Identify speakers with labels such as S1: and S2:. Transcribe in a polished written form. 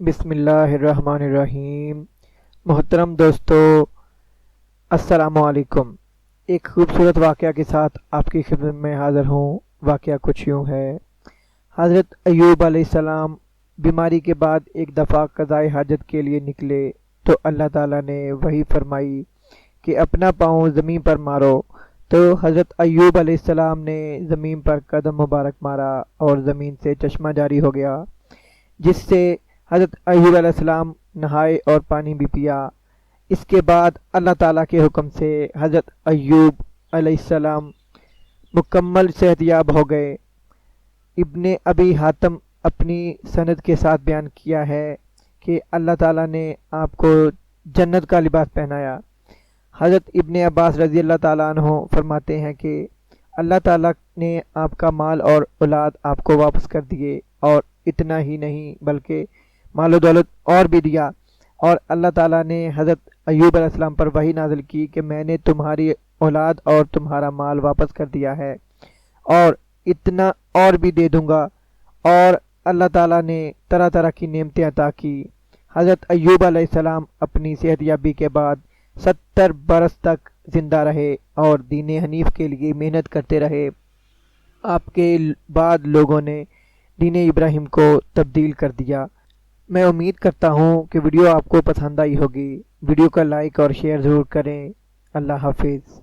S1: بسم اللہ الرحمن الرحیم۔ محترم دوستو، السلام علیکم۔ ایک خوبصورت واقعہ کے ساتھ آپ کی خدمت میں حاضر ہوں۔ واقعہ کچھ یوں ہے۔ حضرت ایوب علیہ السلام بیماری کے بعد ایک دفعہ قضائے حاجت کے لیے نکلے تو اللہ تعالیٰ نے وحی فرمائی کہ اپنا پاؤں زمین پر مارو، تو حضرت ایوب علیہ السلام نے زمین پر قدم مبارک مارا اور زمین سے چشمہ جاری ہو گیا، جس سے حضرت ایوب علیہ السلام نہائے اور پانی بھی پیا۔ اس کے بعد اللہ تعالیٰ کے حکم سے حضرت ایوب علیہ السلام مکمل صحت یاب ہو گئے۔ ابن ابی حاتم اپنی سند کے ساتھ بیان کیا ہے کہ اللہ تعالیٰ نے آپ کو جنت کا لباس پہنایا۔ حضرت ابن عباس رضی اللہ تعالیٰ عنہ فرماتے ہیں کہ اللہ تعالیٰ نے آپ کا مال اور اولاد آپ کو واپس کر دیے، اور اتنا ہی نہیں بلکہ مال و دولت اور بھی دیا، اور اللہ تعالیٰ نے حضرت ایوب علیہ السلام پر وحی نازل کی کہ میں نے تمہاری اولاد اور تمہارا مال واپس کر دیا ہے، اور اتنا اور بھی دے دوں گا، اور اللہ تعالیٰ نے طرح طرح کی نعمتیں عطا کی۔ حضرت ایوب علیہ السلام اپنی صحت یابی کے بعد 70 برس تک زندہ رہے اور دین حنیف کے لیے محنت کرتے رہے۔ آپ کے بعد لوگوں نے دین ابراہیم کو تبدیل کر دیا۔ میں امید کرتا ہوں کہ ویڈیو آپ کو پسند آئی ہوگی۔ ویڈیو کا لائک اور شیئر ضرور کریں۔ اللہ حافظ۔